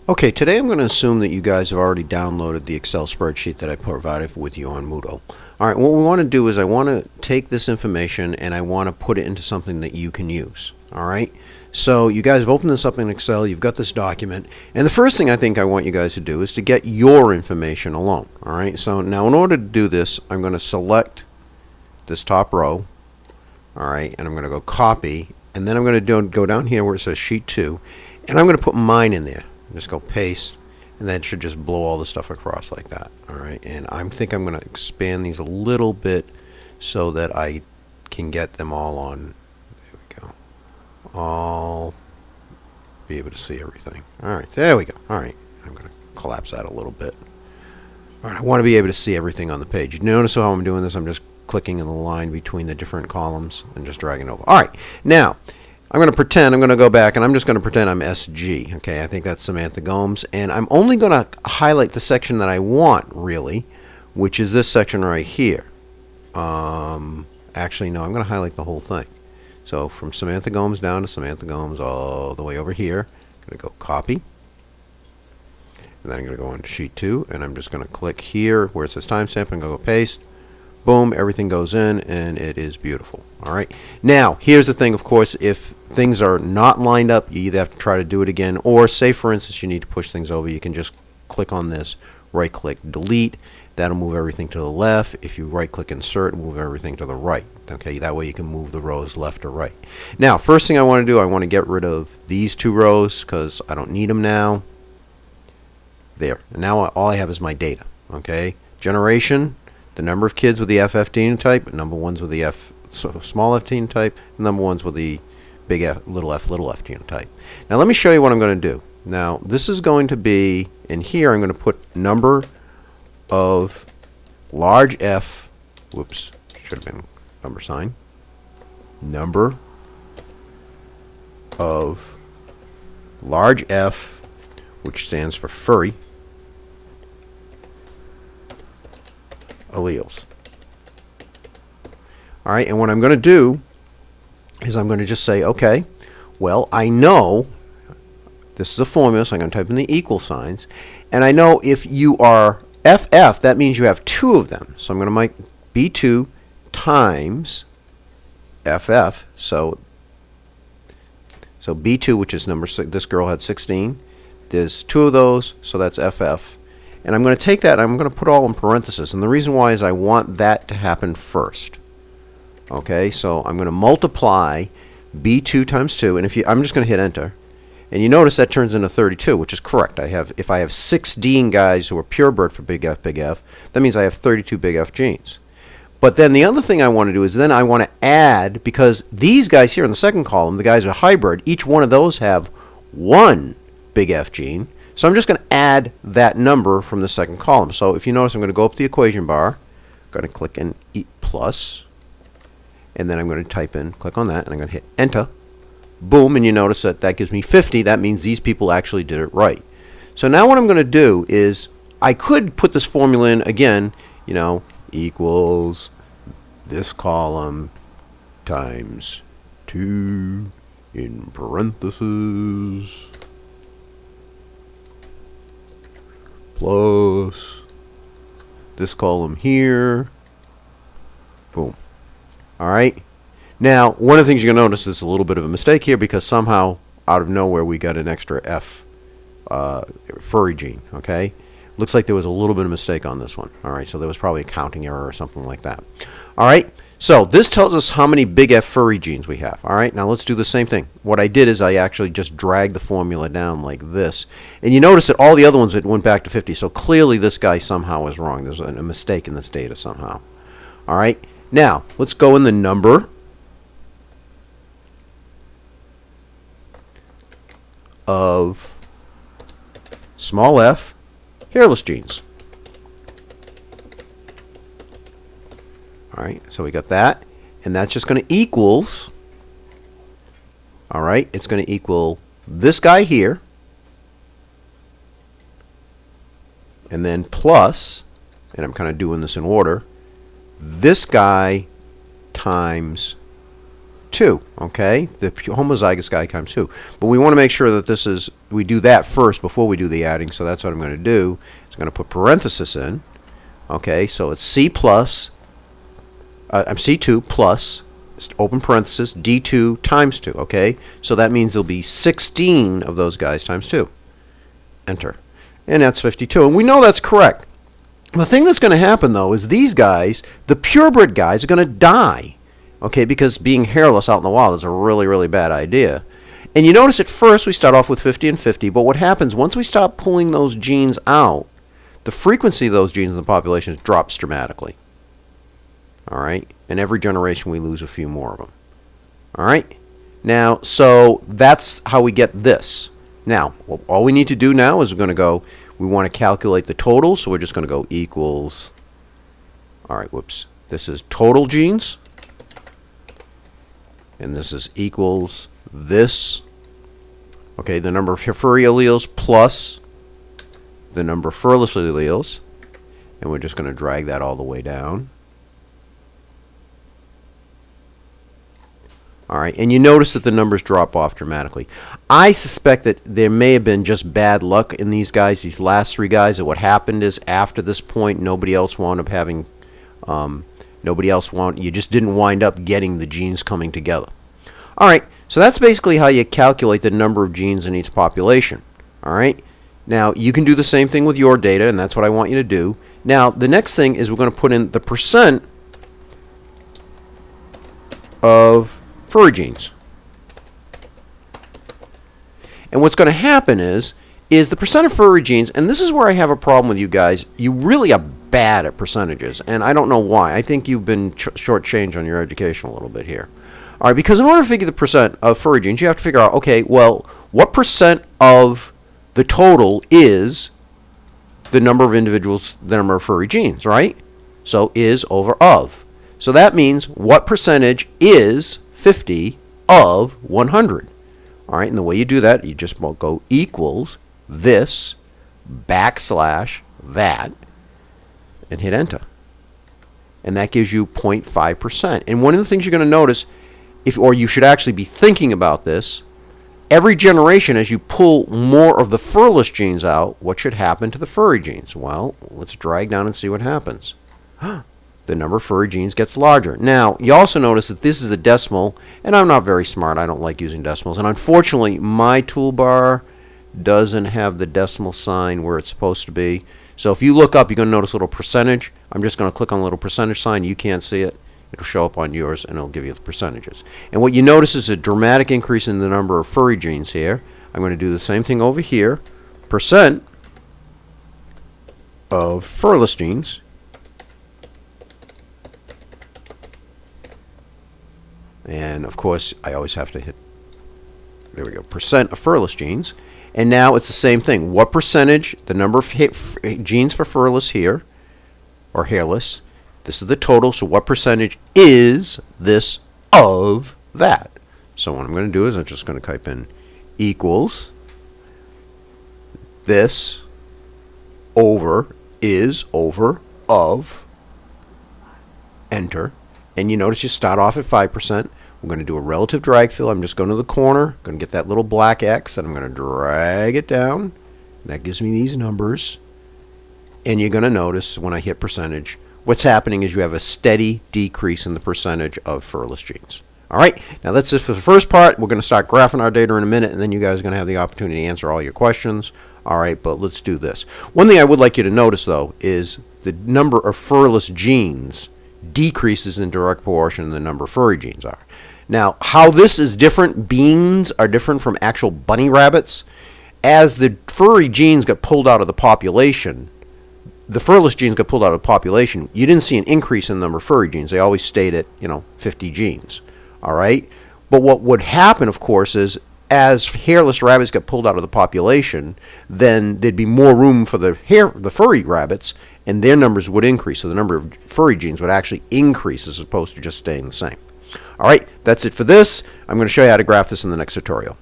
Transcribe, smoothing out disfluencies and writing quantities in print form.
Okay, today I'm going to assume that you guys have already downloaded the Excel spreadsheet that I provided with you on Moodle. Alright, what we want to do is I want to take this information and I want to put it into something that you can use. Alright, so you guys have opened this up in Excel, you've got this document, and the first thing I think I want you guys to do is to get your information alone. Alright, so now in order to do this, I'm going to select this top row, alright, and I'm going to go copy, and then I'm going to go down here where it says sheet 2, and I'm going to put mine in there. Just go paste, and that should just blow all the stuff across like that. Alright, and I think I'm going to expand these a little bit so that I can get them all on. There we go. All be able to see everything. Alright, there we go. Alright, I'm going to collapse that a little bit. Alright, I want to be able to see everything on the page. You notice how I'm doing this? I'm just clicking in the line between the different columns and just dragging over. Alright, now I'm going to pretend, I'm going to go back and I'm just going to pretend I'm SG. Okay, I think that's Samantha Gomes. And I'm only going to highlight the section that I want, really, which is this section right here. Actually, no, I'm going to highlight the whole thing. So from Samantha Gomes down to Samantha Gomes all the way over here. I'm going to go copy. And then I'm going to go into sheet 2. And I'm just going to click here where it says timestamp and go paste. Boom, everything goes in, and it is beautiful. All right. Now, here's the thing, of course, if things are not lined up, you either have to try to do it again, or say, for instance, you need to push things over, you can just click on this, right-click, delete. That'll move everything to the left. If you right-click, insert, move everything to the right. Okay, that way you can move the rows left or right. Now, first thing I want to do, I want to get rid of these 2 rows because I don't need them now. There. And now all I have is my data. Okay, generation. The number of kids with the FF genotype, number ones with the small f genotype, and number ones with the big F, little f genotype. Now let me show you what I'm going to do. Now this is going to be, in here I'm going to put number of large F, whoops, should have been number sign, number of large F, which stands for furry, alleles. Alright, and what I'm going to do is I'm going to just say, okay, well, I know this is a formula, so I'm going to type in the equal signs, and I know if you are FF, that means you have 2 of them. So I'm going to make B2 times FF, so B2, which is number 6, this girl had 16, there's 2 of those, so that's FF. And I'm going to take that, I'm going to put all in parentheses. And the reason why is I want that to happen first. Okay, so I'm going to multiply B2 times 2. And I'm just going to hit enter. And you notice that turns into 32, which is correct. If I have 16 guys who are purebred for big F, that means I have 32 big F genes. But then the other thing I want to do is then I want to add, because these guys here in the second column, the guys are hybrid, each one of those have 1 big F gene. So I'm just going to add that number from the second column. So if you notice, I'm going to go up the equation bar, going to click in plus, and then I'm going to type in, click on that, and I'm going to hit enter. Boom, and you notice that that gives me 50. That means these people actually did it right. So now what I'm going to do is I could put this formula in again, equals this column times 2 in parentheses plus this column here. Boom. Alright. Now, one of the things you're going to notice is a little bit of a mistake here because somehow, out of nowhere, we got an extra F furry gene. Okay? Looks like there was a little bit of mistake on this one. Alright, so there was probably a counting error or something like that. Alright, so this tells us how many big F furry genes we have. Alright, now let's do the same thing. What I did is I actually just dragged the formula down like this. And you notice that all the other ones, it went back to 50. So clearly this guy somehow is wrong. There's a mistake in this data somehow. Alright, now let's go in the number of small f hairless genes. Alright, so we got that. And that's just going to equals, alright, it's going to equal this guy here, and then plus, and I'm kind of doing this in order, this guy times 2, okay? The homozygous guy times 2. But we want to make sure that this is, we do that first before we do the adding, so that's what I'm going to do. I'm going to put parenthesis in, okay? So it's C plus, C2 plus, open parenthesis, D2 times 2, okay? So that means there'll be 16 of those guys times 2. Enter. And that's 52. And we know that's correct. The thing that's going to happen, though, is these guys, the purebred guys, are going to die. Okay, because being hairless out in the wild is a really, really bad idea. And you notice at first we start off with 50 and 50, but what happens once we start pulling those genes out, the frequency of those genes in the population drops dramatically. All right, and every generation we lose a few more of them. All right, now, so that's how we get this. Now, all we need to do now is we're going to go, we want to calculate the total, so we're just going to go equals, all right, whoops, this is total genes, and this is equals this, okay, the number of furry alleles plus the number of furless alleles, and we're just going to drag that all the way down. All right, and you notice that the numbers drop off dramatically. I suspect that there may have been just bad luck in these guys, these last 3 guys, that what happened is after this point, nobody else wound up having, you just didn't wind up getting the genes coming together. All right, so that's basically how you calculate the number of genes in each population. All right, now you can do the same thing with your data, and that's what I want you to do. Now, the next thing is we're going to put in the percent of furry genes. And what's going to happen is the percent of furry genes, and this is where I have a problem with you guys. You really are bad at percentages, and I don't know why. I think you've been shortchanged on your education a little bit here. All right, because in order to figure the percent of furry genes, you have to figure out, okay, well, what percent of the total is the number of individuals, the number of furry genes, right? So is over of. So that means what percentage is 50 of 100. All right, and the way you do that, you just go equals this backslash that and hit enter. And that gives you 0.5%. And one of the things you're going to notice, or you should actually be thinking about this, every generation as you pull more of the furless genes out, what should happen to the furry genes? Well, let's drag down and see what happens. The number of furry genes gets larger. Now, you also notice that this is a decimal, and I'm not very smart. I don't like using decimals. And unfortunately, my toolbar doesn't have the decimal sign where it's supposed to be. So if you look up, you're going to notice a little percentage. I'm just going to click on the little percentage sign. You can't see it. It'll show up on yours, and it'll give you the percentages. And what you notice is a dramatic increase in the number of furry genes here. I'm going to do the same thing over here. Percent of furless genes. And of course, I always have to hit, there we go, percent of furless genes. And now it's the same thing. What percentage, the number of genes for furless here, or hairless, this is the total, so what percentage is this of that? So what I'm going to do is I'm just going to type in equals this over is over of, enter. And you notice you start off at 5%. We're going to do a relative drag fill. I'm just going to the corner, going to get that little black X, and I'm going to drag it down. That gives me these numbers. And you're going to notice when I hit percentage, what's happening is you have a steady decrease in the percentage of furless genes. All right, now that's it for the first part. We're going to start graphing our data in a minute, and then you guys are going to have the opportunity to answer all your questions. All right, but let's do this. One thing I would like you to notice, though, is the number of furless genes decreases in direct proportion to the number of furry genes are. Now, how this is different, beans are different from actual bunny rabbits. As the furry genes got pulled out of the population, the furless genes got pulled out of the population, you didn't see an increase in the number of furry genes. They always stayed at, 50 genes. All right? But what would happen, of course, is as hairless rabbits got pulled out of the population, then there'd be more room for the furry rabbits, and their numbers would increase. So the number of furry genes would actually increase as opposed to just staying the same. All right, that's it for this. I'm going to show you how to graph this in the next tutorial.